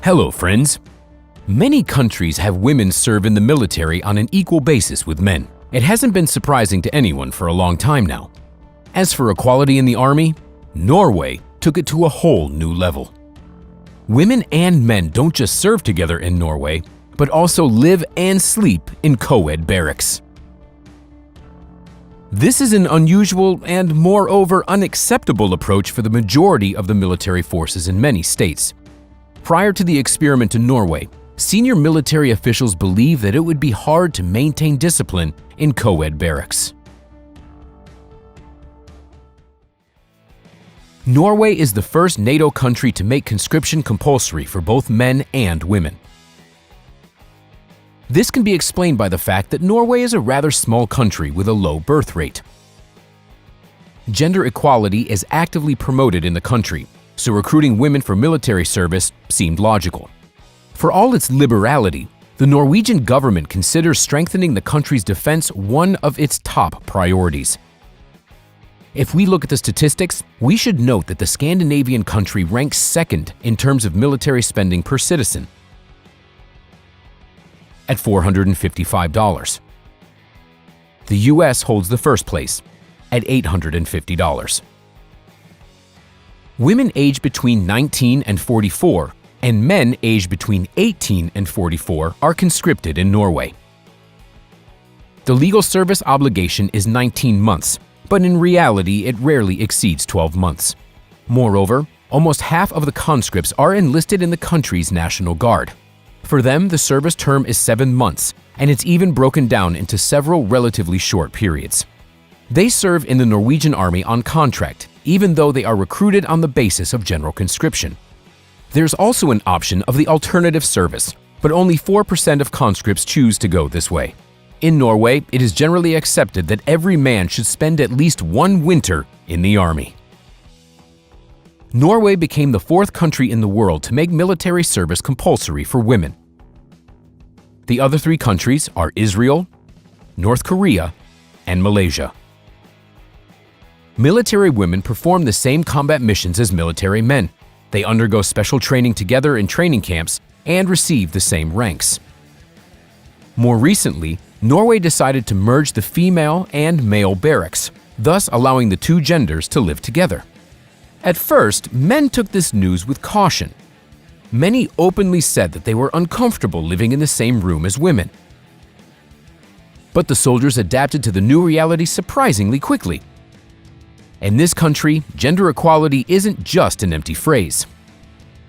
Hello, friends. Many countries have women serve in the military on an equal basis with men. It hasn't been surprising to anyone for a long time now. As for equality in the army, Norway took it to a whole new level. Women and men don't just serve together in Norway, but also live and sleep in coed barracks. This is an unusual and, moreover, unacceptable approach for the majority of the military forces in many states. Prior to the experiment in Norway, senior military officials believed that it would be hard to maintain discipline in coed barracks. Norway is the first NATO country to make conscription compulsory for both men and women. This can be explained by the fact that Norway is a rather small country with a low birth rate. Gender equality is actively promoted in the country, so recruiting women for military service seemed logical. For all its liberality, the Norwegian government considers strengthening the country's defense one of its top priorities. If we look at the statistics, we should note that the Scandinavian country ranks second in terms of military spending per citizen, at $455. The US holds the first place, at $850. Women aged between 19 and 44 and men aged between 18 and 44 are conscripted in Norway. The legal service obligation is 19 months, but in reality it rarely exceeds 12 months. Moreover, almost half of the conscripts are enlisted in the country's National Guard. For them, the service term is 7 months, and it's even broken down into several relatively short periods. They serve in the Norwegian army on contract, even though they are recruited on the basis of general conscription. There's also an option of the alternative service, but only 4% of conscripts choose to go this way. In Norway, it is generally accepted that every man should spend at least one winter in the army. Norway became the fourth country in the world to make military service compulsory for women. The other three countries are Israel, North Korea, and Malaysia. Military women perform the same combat missions as military men. They undergo special training together in training camps and receive the same ranks. More recently, Norway decided to merge the female and male barracks, thus allowing the two genders to live together. At first, men took this news with caution. Many openly said that they were uncomfortable living in the same room as women. But the soldiers adapted to the new reality surprisingly quickly. In this country, gender equality isn't just an empty phrase.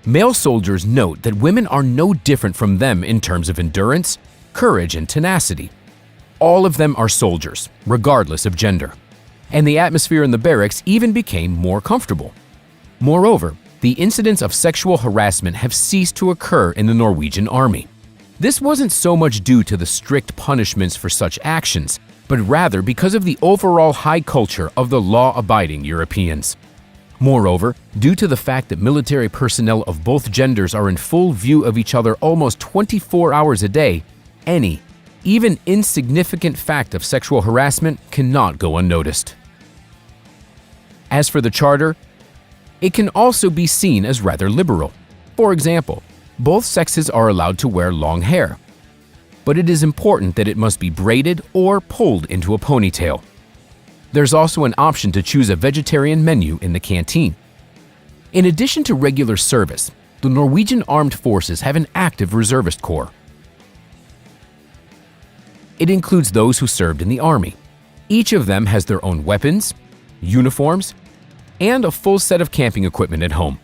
Male soldiers note that women are no different from them in terms of endurance, courage, and tenacity. All of them are soldiers, regardless of gender. And the atmosphere in the barracks even became more comfortable. Moreover, the incidents of sexual harassment have ceased to occur in the Norwegian army. This wasn't so much due to the strict punishments for such actions, but rather because of the overall high culture of the law-abiding Europeans. Moreover, due to the fact that military personnel of both genders are in full view of each other almost 24 hours a day, any, even insignificant fact of sexual harassment cannot go unnoticed. As for the charter, it can also be seen as rather liberal. For example, both sexes are allowed to wear long hair, but it is important that it must be braided or pulled into a ponytail. There's also an option to choose a vegetarian menu in the canteen. In addition to regular service, the Norwegian Armed Forces have an active reservist corps. It includes those who served in the army. Each of them has their own weapons, uniforms, and a full set of camping equipment at home.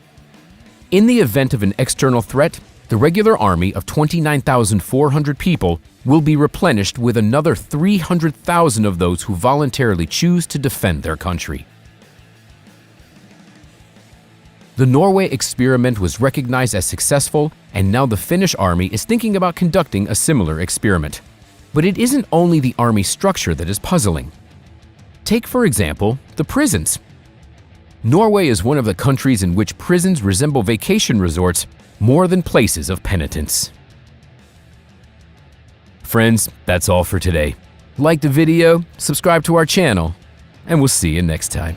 In the event of an external threat, the regular army of 29,400 people will be replenished with another 300,000 of those who voluntarily choose to defend their country. The Norway experiment was recognized as successful, and now the Finnish army is thinking about conducting a similar experiment. But it isn't only the army structure that is puzzling. Take, for example, the prisons. Norway is one of the countries in which prisons resemble vacation resorts more than places of penitence. Friends, that's all for today. Like the video, subscribe to our channel, and we'll see you next time.